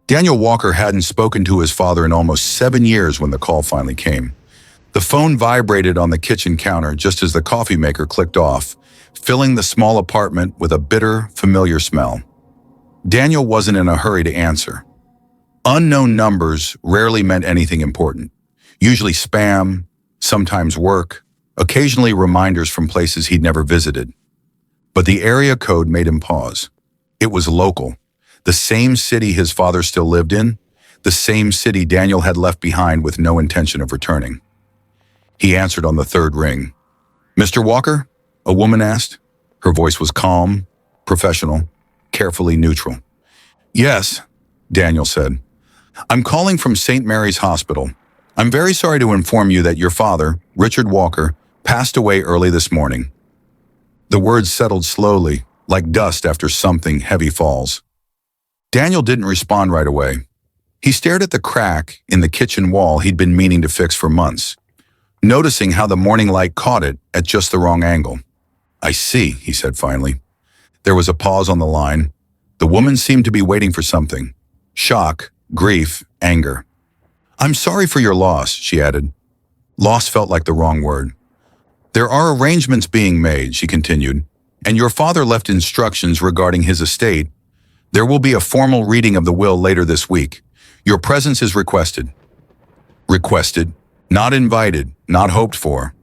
Daniel Walker hadn't spoken to his father in almost 7 years when the call finally came. The phone vibrated on the kitchen counter just as the coffee maker clicked off, filling the small apartment with a bitter, familiar smell. Daniel wasn't in a hurry to answer. Unknown numbers rarely meant anything important. Usually spam, sometimes work, occasionally reminders from places he'd never visited. But the area code made him pause. It was local. The same city his father still lived in, the same city Daniel had left behind with no intention of returning. He answered on the third ring. "Mr. Walker?" a woman asked. Her voice was calm, professional, carefully neutral. "Yes," Daniel said. "I'm calling from St. Mary's Hospital. I'm very sorry to inform you that your father, Richard Walker, passed away early this morning." The words settled slowly, like dust after something heavy falls. Daniel didn't respond right away. He stared at the crack in the kitchen wall he'd been meaning to fix for months, noticing how the morning light caught it at just the wrong angle. "I see," he said finally. There was a pause on the line. The woman seemed to be waiting for something. Shock, grief, anger. "I'm sorry for your loss," she added. Loss felt like the wrong word. "There are arrangements being made," she continued, "and your father left instructions regarding his estate. There will be a formal reading of the will later this week. Your presence is requested." Requested. Not invited, not hoped for.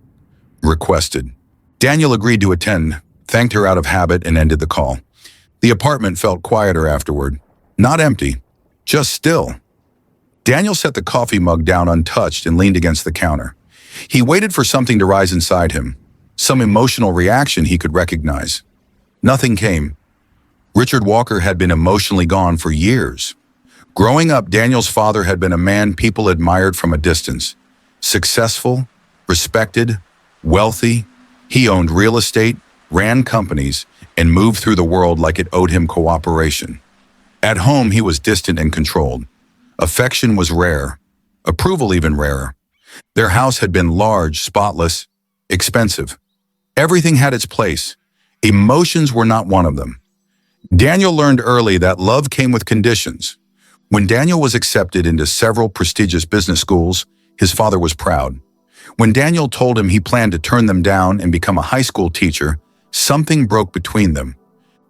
Requested. Daniel agreed to attend, thanked her out of habit, and ended the call. The apartment felt quieter afterward. Not empty, just still. Daniel set the coffee mug down untouched and leaned against the counter. He waited for something to rise inside him, some emotional reaction he could recognize. Nothing came. Richard Walker had been emotionally gone for years. Growing up, Daniel's father had been a man people admired from a distance. Successful, respected, wealthy, he owned real estate, ran companies, and moved through the world like it owed him cooperation. At home, he was distant and controlled. Affection was rare, approval even rarer. Their house had been large, spotless, expensive. Everything had its place. Emotions were not one of them. Daniel learned early that love came with conditions. When Daniel was accepted into several prestigious business schools, his father was proud. When Daniel told him he planned to turn them down and become a high school teacher, something broke between them.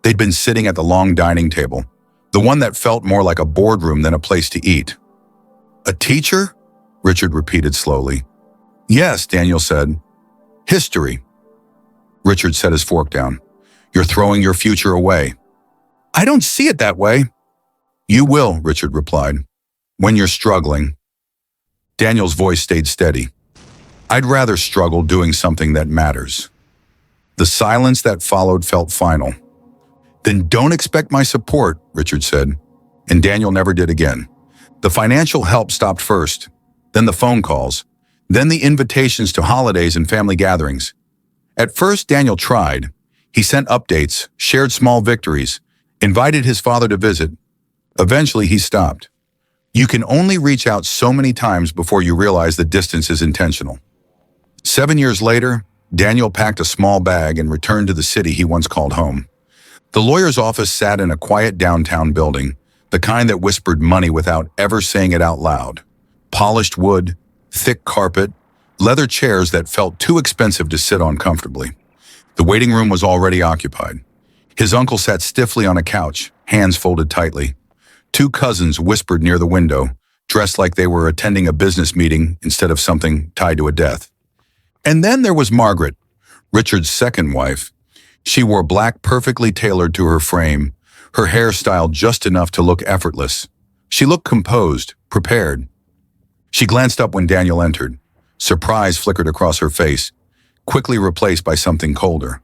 They'd been sitting at the long dining table, the one that felt more like a boardroom than a place to eat. "A teacher?" Richard repeated slowly. "Yes," Daniel said. "History." Richard set his fork down. "You're throwing your future away." "I don't see it that way." "You will," Richard replied, "when you're struggling." Daniel's voice stayed steady. "I'd rather struggle doing something that matters." The silence that followed felt final. "Then don't expect my support," Richard said, and Daniel never did again. The financial help stopped first, then the phone calls, then the invitations to holidays and family gatherings. At first, Daniel tried. He sent updates, shared small victories, invited his father to visit. Eventually, he stopped. You can only reach out so many times before you realize the distance is intentional. 7 years later, Daniel packed a small bag and returned to the city he once called home. The lawyer's office sat in a quiet downtown building, the kind that whispered money without ever saying it out loud. Polished wood, thick carpet, leather chairs that felt too expensive to sit on comfortably. The waiting room was already occupied. His uncle sat stiffly on a couch, hands folded tightly. 2 cousins whispered near the window, dressed like they were attending a business meeting instead of something tied to a death. And then there was Margaret, Richard's second wife. She wore black perfectly tailored to her frame, her hair styled just enough to look effortless. She looked composed, prepared. She glanced up when Daniel entered. Surprise flickered across her face, quickly replaced by something colder.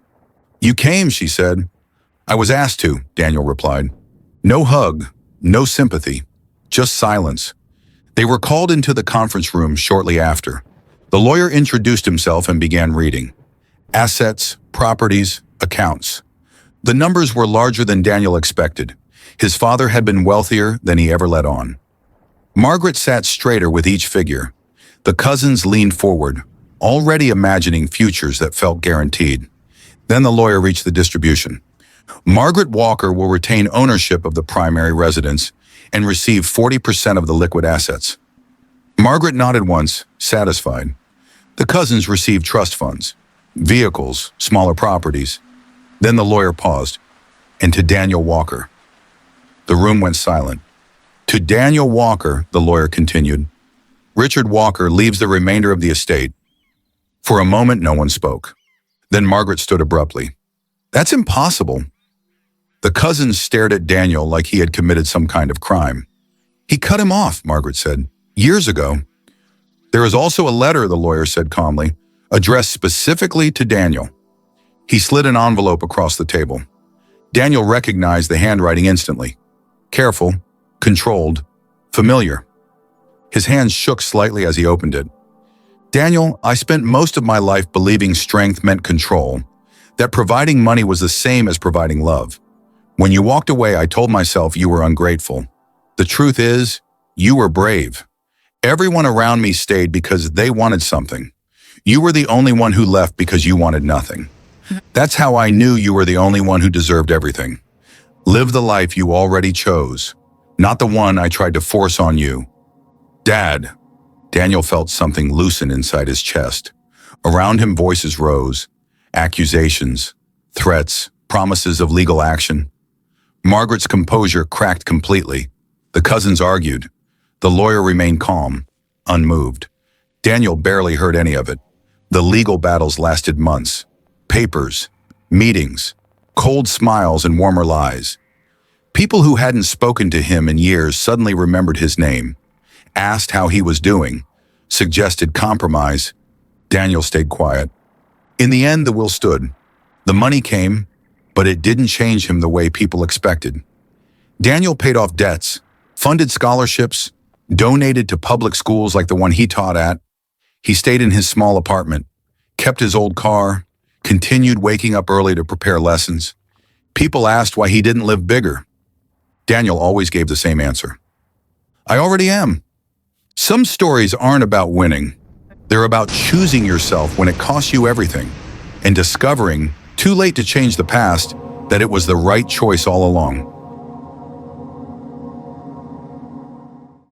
"You came," she said. "I was asked to," Daniel replied. No hug, no sympathy, just silence. They were called into the conference room shortly after. The lawyer introduced himself and began reading. Assets, properties, accounts. The numbers were larger than Daniel expected. His father had been wealthier than he ever let on. Margaret sat straighter with each figure. The cousins leaned forward, already imagining futures that felt guaranteed. Then the lawyer reached the distribution. Margaret Walker will retain ownership of the primary residence, and receive 40% of the liquid assets. Margaret nodded once, satisfied. The cousins received trust funds, vehicles, smaller properties. Then the lawyer paused. And to Daniel Walker. The room went silent. To Daniel Walker, the lawyer continued, Richard Walker leaves the remainder of the estate. For a moment, no one spoke. Then Margaret stood abruptly. That's impossible. The cousins stared at Daniel like he had committed some kind of crime. He cut him off, Margaret said, years ago. There is also a letter, the lawyer said calmly, addressed specifically to Daniel. He slid an envelope across the table. Daniel recognized the handwriting instantly. Careful, controlled, familiar. His hands shook slightly as he opened it. Daniel, I spent most of my life believing strength meant control, that providing money was the same as providing love. When you walked away, I told myself you were ungrateful. The truth is, you were brave. Everyone around me stayed because they wanted something. You were the only one who left because you wanted nothing. That's how I knew you were the only one who deserved everything. Live the life you already chose, not the one I tried to force on you. Dad. Daniel felt something loosen inside his chest. Around him, voices rose. Accusations, threats, promises of legal action. Margaret's composure cracked completely. The cousins argued. The lawyer remained calm, unmoved. Daniel barely heard any of it. The legal battles lasted months. Papers, meetings, cold smiles and warmer lies. People who hadn't spoken to him in years suddenly remembered his name, asked how he was doing, suggested compromise. Daniel stayed quiet. In the end, the will stood. The money came, but it didn't change him the way people expected. Daniel paid off debts, funded scholarships, donated to public schools like the one he taught at. He stayed in his small apartment, kept his old car, continued waking up early to prepare lessons. People asked why he didn't live bigger. Daniel always gave the same answer. I already am. Some stories aren't about winning. They're about choosing yourself when it costs you everything and discovering, too late to change the past, that it was the right choice all along.